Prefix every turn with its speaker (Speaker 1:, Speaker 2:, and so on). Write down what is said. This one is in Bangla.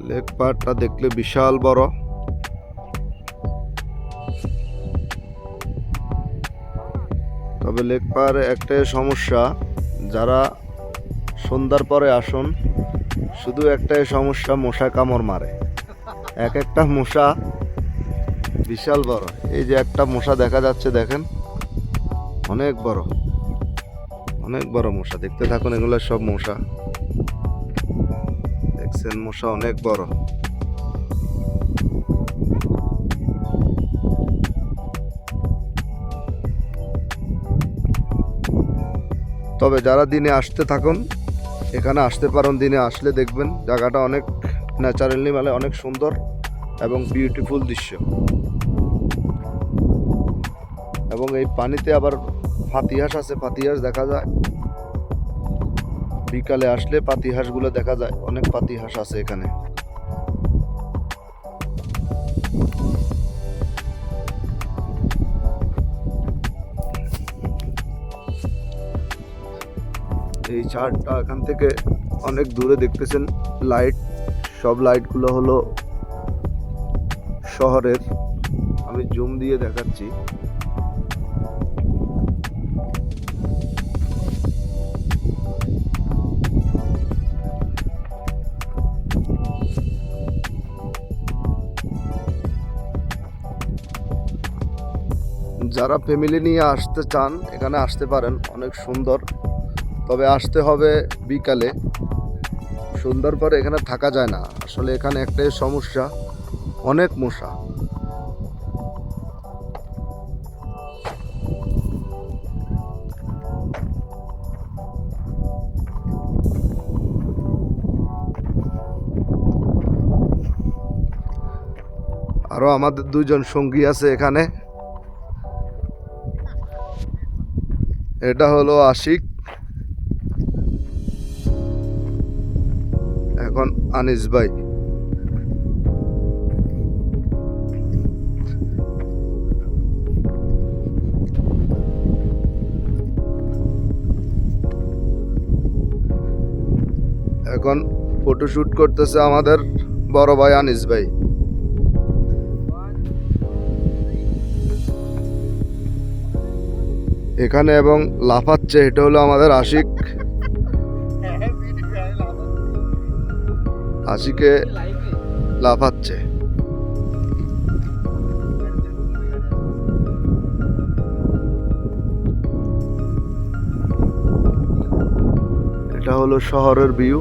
Speaker 1: লেক পাড়টা দেখলে বিশাল বড়। তবে লেক পাড়ে একটাই সমস্যা, যারা সন্ধ্যার পরে আসুন শুধু একটাই সমস্যা, মশা কামড় মারে। এক একটা মশা বিশাল বড়। এই যে একটা মশা দেখা যাচ্ছে, দেখেন অনেক বড়, অনেক বড় মশা। দেখতে থাকুন, এগুলো সব মশা। দেখছেন মশা অনেক বড়। তবে যারা দিনে আসতে থাকুন এখানে আসতে পারেন। দিনে আসলে দেখবেন জায়গাটা অনেক ন্যাচারালি, মানে অনেক সুন্দর এবং বিউটিফুল দৃশ্য। এবং এই পানিতে আবার পাতিহাঁস আছে, পাতিহাঁস দেখা যায়। বিকালে আসলে পাতিহাঁসগুলো দেখা যায়, অনেক পাতিহাঁস আছে এখানে। এই চারটা এখান থেকে অনেক দূরে দেখতেছেন লাইট, সব লাইটগুলো হলো শহরের। আমি জুম দিয়ে দেখাচ্ছি। যারা ফ্যামিলি নিয়ে আসতে চান এখানে আসতে পারেন, অনেক সুন্দর। তবে আসতে হবে বিকালে, সন্ধ্যার পরে এখানে থাকা যায় না। আসলে এখানে একটাই সমস্যা, অনেক মশা। আরো আমাদের দুইজন সঙ্গী আছে এখানে। এটা হলো আশিক, এখন আনিস ভাই। এখন ফটোশুট করতেছে আমাদের বড় ভাই আনিস ভাই। এখানে এবং লাফাচ্ছে, এটা হলো আমাদের আশিক। আশিকে লাফাচ্ছে। এটা হলো শহরের ভিউ।